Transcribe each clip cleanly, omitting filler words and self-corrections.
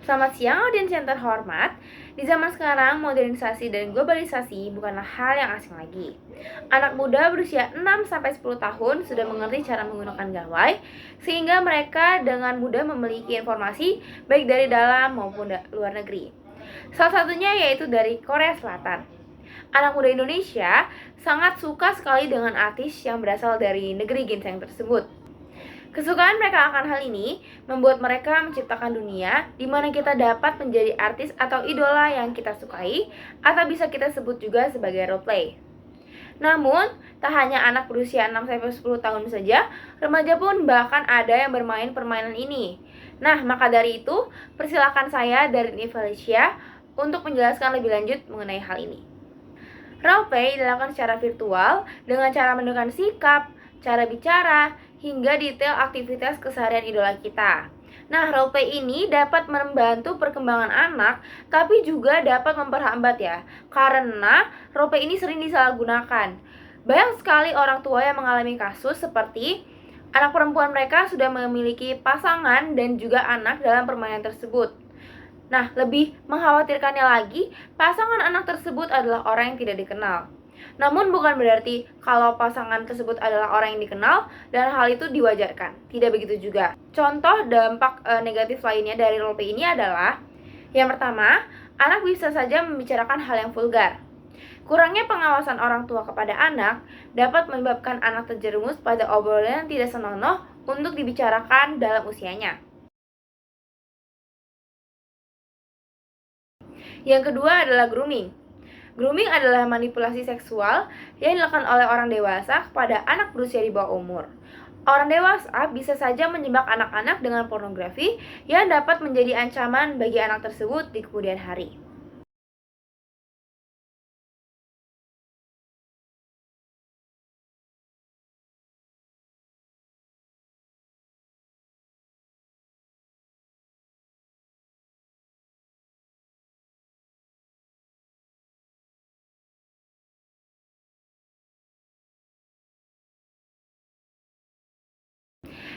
Selamat siang audiens yang terhormat. Di zaman sekarang, modernisasi dan globalisasi bukanlah hal yang asing lagi. Anak muda berusia 6-10 tahun sudah mengerti cara menggunakan gawai, sehingga mereka dengan mudah memiliki informasi baik dari dalam maupun luar negeri. Salah satunya yaitu dari Korea Selatan. Anak muda Indonesia sangat suka sekali dengan artis yang berasal dari negeri ginseng tersebut. Kesukaan mereka akan hal ini membuat mereka menciptakan dunia di mana kita dapat menjadi artis atau idola yang kita sukai, atau bisa kita sebut juga sebagai roleplay. Namun, tak hanya anak berusia 6-10 tahun saja, remaja pun bahkan ada yang bermain permainan ini. Nah, maka dari itu, persilakan saya dari Felicia untuk menjelaskan lebih lanjut mengenai hal ini. Roleplay dilakukan secara virtual dengan cara menentukan sikap, cara bicara, hingga detail aktivitas keseharian idola kita. Nah, roleplay ini dapat membantu perkembangan anak, tapi juga dapat memperhambat ya, karena roleplay ini sering disalahgunakan. Banyak sekali orang tua yang mengalami kasus seperti anak perempuan mereka sudah memiliki pasangan dan juga anak dalam permainan tersebut. Nah, lebih mengkhawatirkannya lagi, pasangan anak tersebut adalah orang yang tidak dikenal. Namun bukan berarti kalau pasangan tersebut adalah orang yang dikenal dan hal itu diwajarkan. Tidak begitu juga. Contoh dampak negatif lainnya dari roleplay ini adalah yang pertama, anak bisa saja membicarakan hal yang vulgar. Kurangnya pengawasan orang tua kepada anak dapat menyebabkan anak terjerumus pada obrolan yang tidak senonoh untuk dibicarakan dalam usianya. Yang kedua adalah grooming. Grooming adalah manipulasi seksual yang dilakukan oleh orang dewasa kepada anak berusia di bawah umur. Orang dewasa bisa saja menjebak anak-anak dengan pornografi yang dapat menjadi ancaman bagi anak tersebut di kemudian hari.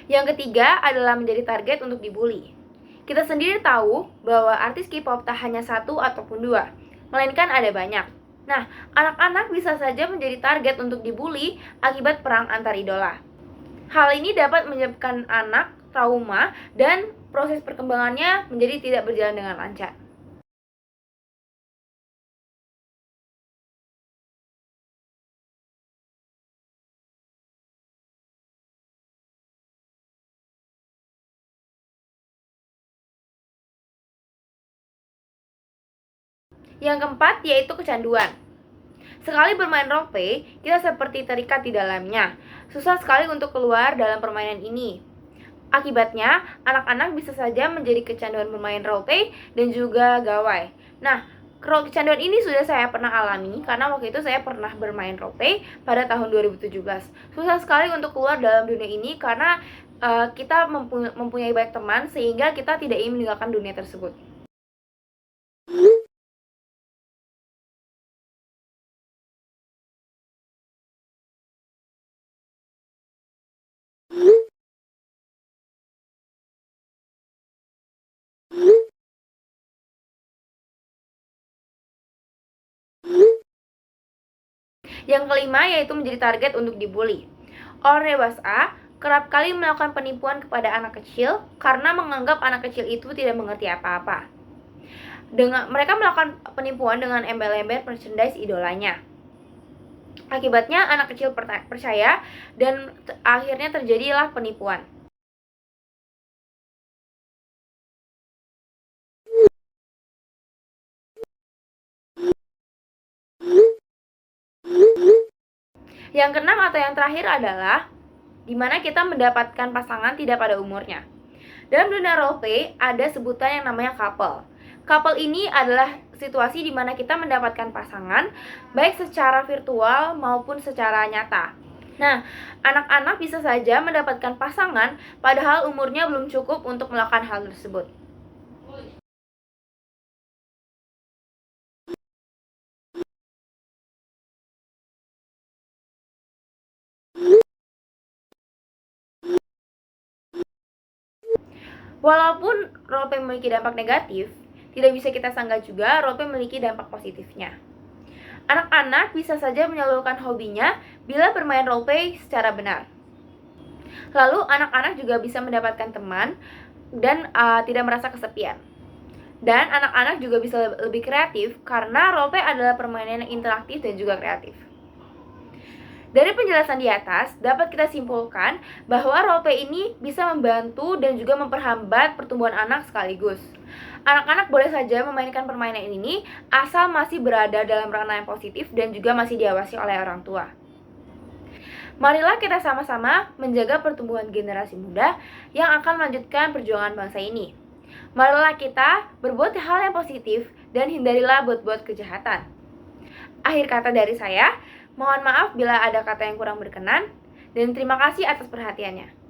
Yang ketiga adalah menjadi target untuk dibully. Kita sendiri tahu bahwa artis K-pop tak hanya satu ataupun dua, melainkan ada banyak. Nah, anak-anak bisa saja menjadi target untuk dibully akibat perang antar idola. Hal ini dapat menyebabkan anak trauma dan proses perkembangannya menjadi tidak berjalan dengan lancar. Yang keempat yaitu kecanduan. Sekali bermain roleplay, kita seperti terikat di dalamnya. Susah sekali untuk keluar dalam permainan ini. Akibatnya, anak-anak bisa saja menjadi kecanduan bermain roleplay dan juga gawai. Nah, kecanduan ini sudah saya pernah alami karena waktu itu saya pernah bermain roleplay pada tahun 2017. Susah sekali untuk keluar dalam dunia ini karena kita mempunyai banyak teman sehingga kita tidak ingin meninggalkan dunia tersebut. Yang kelima yaitu menjadi target untuk dibully. Orang dewasa kerap kali melakukan penipuan kepada anak kecil karena menganggap anak kecil itu tidak mengerti apa-apa. Mereka melakukan penipuan dengan embel-embel merchandise idolanya. Akibatnya anak kecil percaya dan akhirnya terjadilah penipuan. Yang keenam atau yang terakhir adalah di mana kita mendapatkan pasangan tidak pada umurnya. Dalam dunia roleplay ada sebutan yang namanya couple. Couple ini adalah situasi di mana kita mendapatkan pasangan baik secara virtual maupun secara nyata. Nah, anak-anak bisa saja mendapatkan pasangan padahal umurnya belum cukup untuk melakukan hal tersebut. Walaupun roleplay memiliki dampak negatif, tidak bisa kita sanggah juga roleplay memiliki dampak positifnya. Anak-anak bisa saja menyalurkan hobinya bila bermain roleplay secara benar. Lalu anak-anak juga bisa mendapatkan teman dan tidak merasa kesepian. Dan anak-anak juga bisa lebih kreatif karena roleplay adalah permainan yang interaktif dan juga kreatif. Dari penjelasan di atas, dapat kita simpulkan bahwa roleplay ini bisa membantu dan juga memperhambat pertumbuhan anak sekaligus. Anak-anak boleh saja memainkan permainan ini asal masih berada dalam ranah yang positif dan juga masih diawasi oleh orang tua. Marilah kita sama-sama menjaga pertumbuhan generasi muda yang akan melanjutkan perjuangan bangsa ini. Marilah kita berbuat hal yang positif dan hindarilah buat-buat kejahatan. Akhir kata dari saya, mohon maaf bila ada kata yang kurang berkenan, dan terima kasih atas perhatiannya.